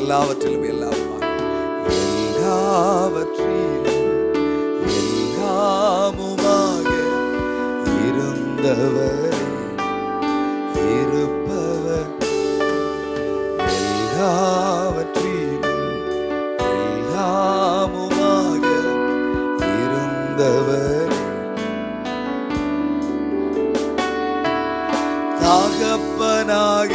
எல்லாவற்றிலும் எல்லாமுமாக, எல்லாவற்றிலும் எல்லாமுமாக இருந்தவர், இருப்பவர், எல்லாவற்றிலும் எல்லாமுமாக இருந்தவர், தகப்பனாக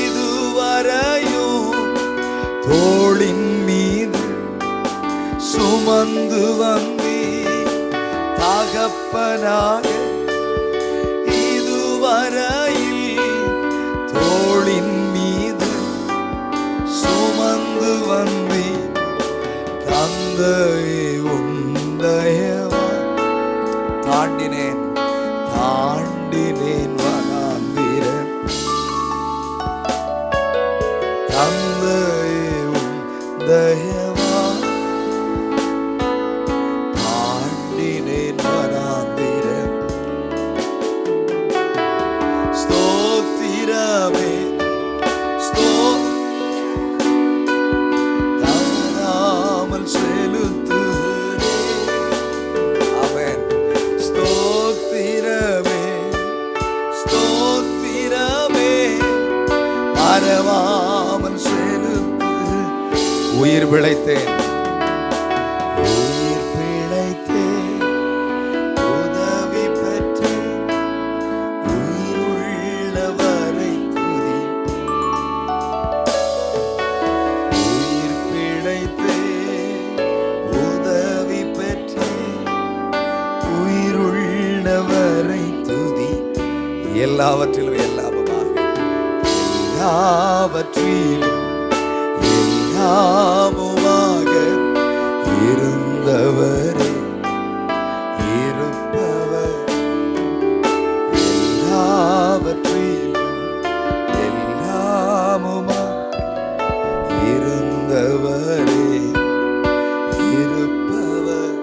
இதுவரையும் தோளின் மீது சுமந்து வந்தீ, தகப்பனாக இதுவரையில் தோளின் மீது சுமந்து வந்தீ, தந்தையே உந்தயவா தாண்டினேன் தாண்டினேன் வனாந்திரம், தந்தையே உந்தயவா தாண்டினேன் வனாந்திரம், ஸ்தோத்திரமே தவறாமல் செலுத்துகிறேன். ஆமென். ஸ்தோத்திரமே ஸ்தோத்திரமே மறவாமல் செலுத்து. உயிர் பிழைத்தேன் உயிர் பிழைத்தேன், உதவி பெற்றேன், உயிர் உள்ளவரை துதி. உயிர் பிழைத்தேன், உதவி பெற்றேன், உயிர் உள்ளவரை துதி. எல்லாவற்றிலும் எல்லாமுமாக, எல்லாவற்றிலும் எல்லாமுமாக இருந்தவரே, இருப்பவர், எல்லாவற்றிலும் எல்லாமுமாக இருந்தவரே, இருப்பவர்.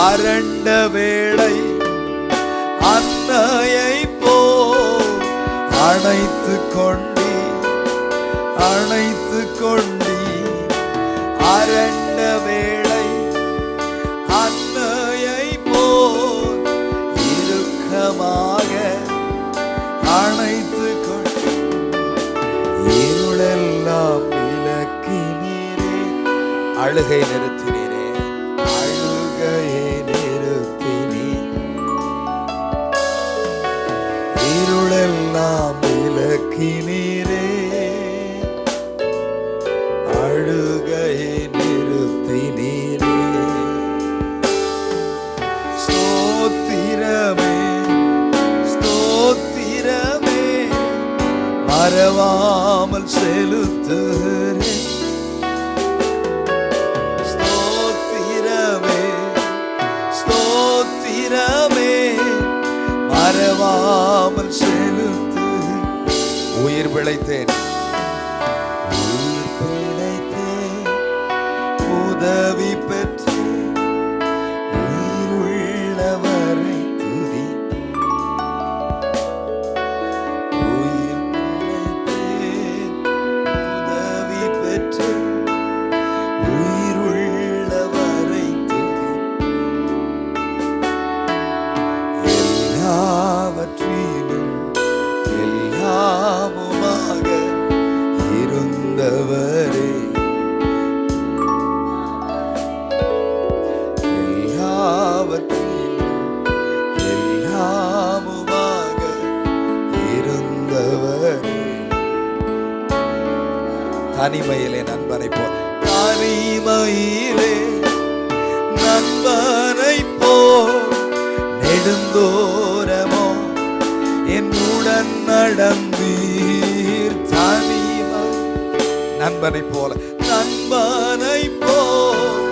அரண்ட வேளை அன்னையை போல் அணைத்து கொண்டீ, அணைத்து கொண்டீ. அரண்ட வேளை அன்னையை போல் இறுக்கமாக அணைத்து கொண்டீ, இருளெல்லாம் விலக்கினீரே, அழுகை நிறுத்தினீரே, அழுகையை நிறுத்தினீர், இருளெல்லாம் விலக்கினீரே, அழுகையை நிறுத்தினீரே. ஸ்தோத்திரமே ஸ்தோத்திரமே மறவாமல் செலுத்துகிறேன். ஸ்தோத்திரமே ஸ்தோத்திரமே மறவாமல் செலுத்து. உயிர் பிழைத்தேன் உயிர் பிழைத்தேன், உதவி பெற்றேன், உயிர் உள்ளவரை துதி. உயிர் பிழைத்தேன், உதவி பெற்றேன், உயிர் உள்ளவரை துதி. எல்லாவற்றிலும் எல்லாமுமாக இருந்தவரே, எல்லாவற்றிலும் எல்லாமுமாக இருந்தவரே. தனிமையிலே நண்பனை போல், தனிமையிலே நண்பனை போல் நெடுந்தோரமோ என்னுடன் நடந்தீர். தனிமை நண்பனை போல, நண்பனை போல்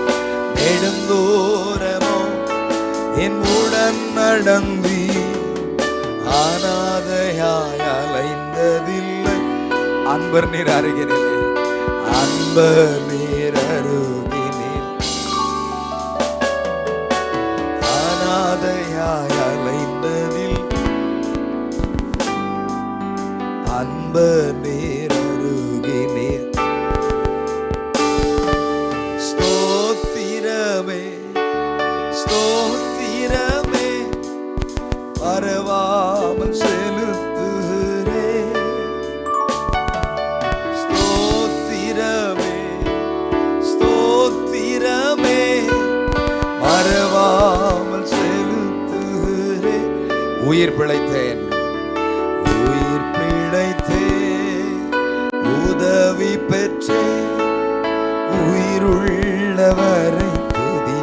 நெடுந்தோரமோ என்னுடன் நடந்தீர். அனாதையாய் அலைந்ததில்லை, அன்பர் நீர் அருகினிலே, அன்பர் நீர் அருகினில். அனாதையாய் அலைந்ததில் அன்பர் நீர் அருகினில். உயிர் பிழைத்தேன், உயிர் பிழைத்தேன், உதவி பெற்றேன், உயிருள்ளவரை துதி.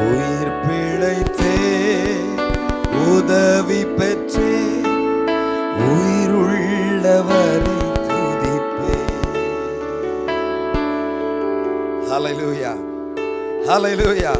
உயிர் பிழைத்தேன், உதவி பெற்றேன், உயிருள்ளவரை துதிப்பேன். ஹல்லேலூயா, ஹல்லேலூயா.